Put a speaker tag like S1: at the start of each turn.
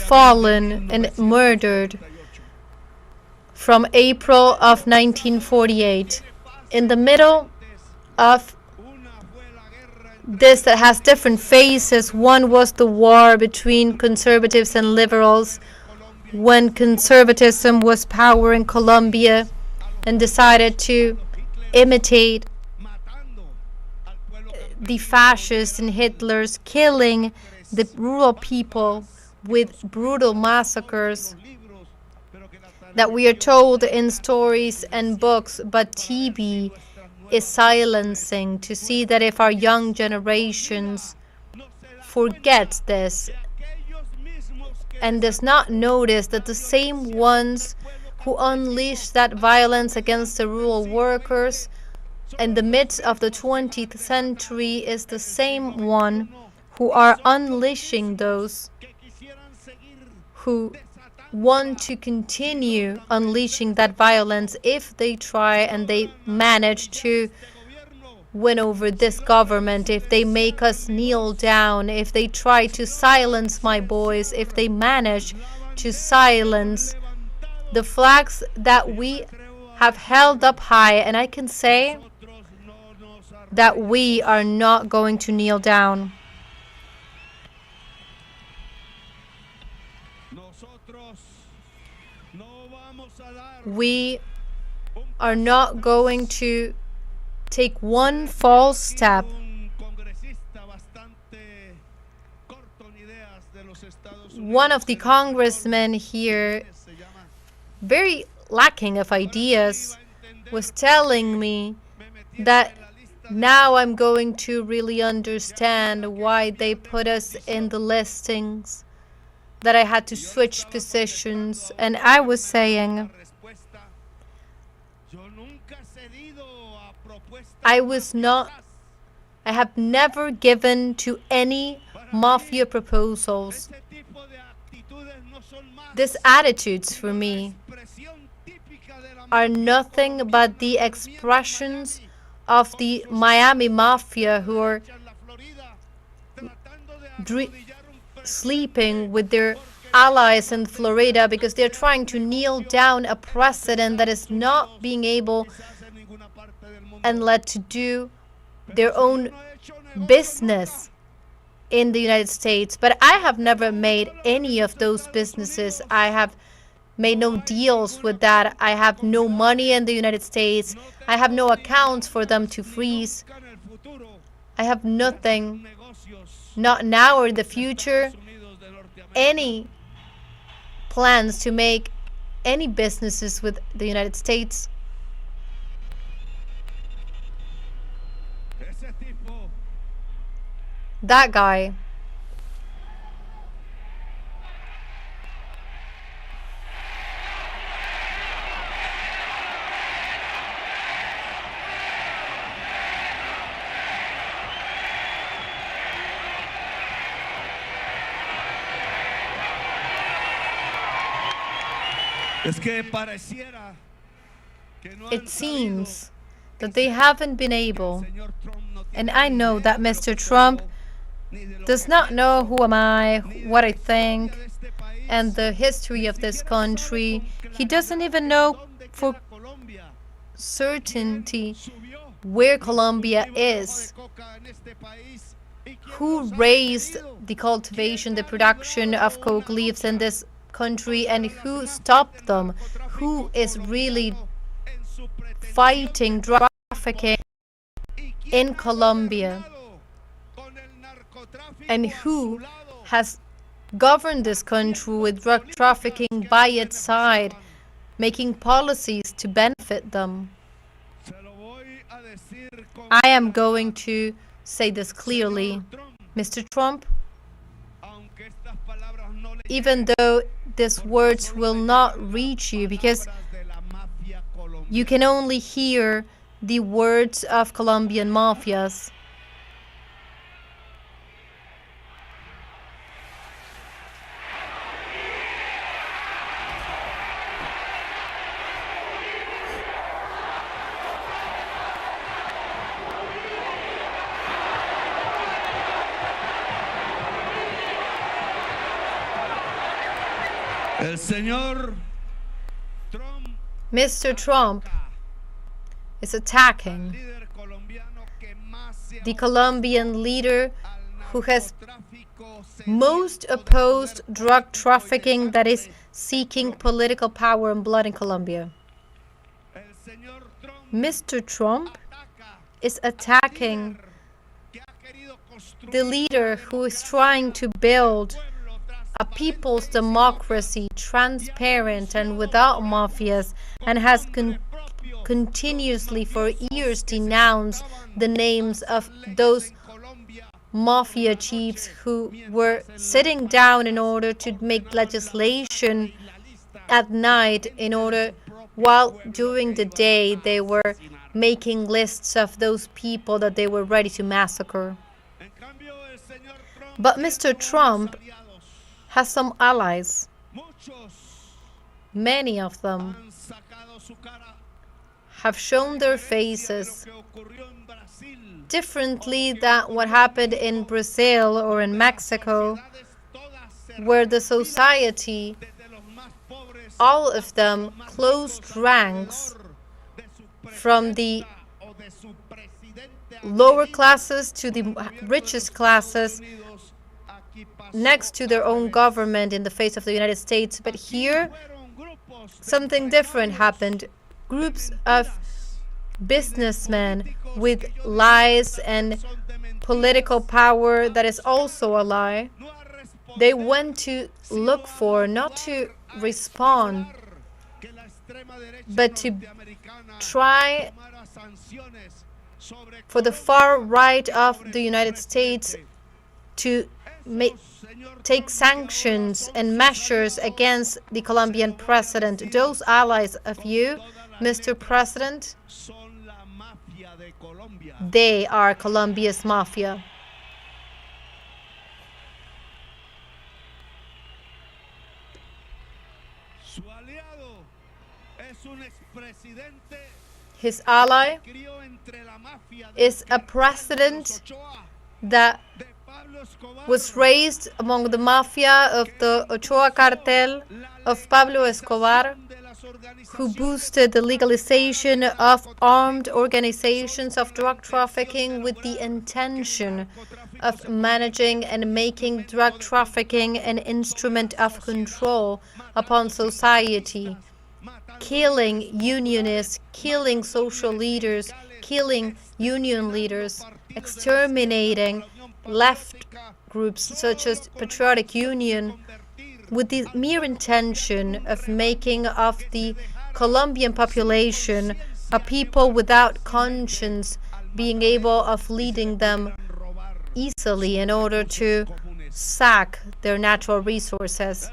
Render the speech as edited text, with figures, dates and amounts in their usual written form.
S1: fallen and murdered from April of 1948. In the middle of this that has different phases, one was the war between conservatives and liberals, when conservatism was power in Colombia and decided to imitate the fascists and Hitler's, killing the rural people with brutal massacres that we are told in stories and books, but TV is silencing, to see that if our young generations forget this and does not notice that the same ones who unleashed that violence against the rural workers in the midst of the 20th century is the same one who are unleashing those who want to continue unleashing that violence if they try and they manage to win over this government, if they make us kneel down, if they try to silence my boys, if they manage to silence the flags that we have held up high. And I can say that we are not going to kneel down. We are not going to take one false step. One of the congressmen here, very lacking of ideas, was telling me that now I'm going to really understand why they put us in the listings, that I had to switch positions. And I was saying, I have never given to any mafia proposals. These attitudes for me are nothing but the expressions of the Miami mafia, who are sleeping with their allies in Florida because they're trying to kneel down a president that is not being able and let to do their own business in the United States. But I have never made any of those businesses. I have made no deals with that. I have no money in the United States. I have no accounts for them to freeze. I have nothing, not now or in the future, any plans to make any businesses with the United States. That guy. It seems that they haven't been able, and I know that Mr. Trump does not know who am I, what I think, and the history of this country. He doesn't even know for certainty where Colombia is, who raised the cultivation, the production of coke leaves in this country, and who stopped them, who is really fighting drug trafficking in Colombia, and who has governed this country with drug trafficking by its side, making policies to benefit them. I am going to say this clearly, Mr. Trump, even though these words will not reach you, because you can only hear the words of Colombian mafias.
S2: El señor Trump
S1: Mr. Trump is attacking the Colombian leader who has most opposed drug trafficking that is seeking political power and blood in Colombia. Mr. Trump is attacking the leader who is trying to build a people's democracy, transparent and without mafias, and has continuously for years denounced the names of those mafia chiefs who were sitting down in order to make legislation at night while during the day they were making lists of those people that they were ready to massacre. But Mr. Trump has some allies. Many of them have shown their faces differently than what happened in Brazil or in Mexico, where the society, all of them, closed ranks from the lower classes to the richest classes next to their own government in the face of the United States. But here, something different happened. Groups of businessmen with lies and political power that is also a lie, they went to look for, not to respond, but to try for the far right of the United States to take sanctions and measures against the Colombian president. Those allies of you, Mr. President, they are Colombia's mafia. His ally is a president that was raised among the mafia of the Ochoa cartel of Pablo Escobar, who boosted the legalization of armed organizations of drug trafficking with the intention of managing and making drug trafficking an instrument of control upon society, killing unionists, killing social leaders, killing union leaders, exterminating left groups such as Patriotic Union, with the mere intention of making of the Colombian population a people without conscience, being able of leading them easily in order to sack their natural resources.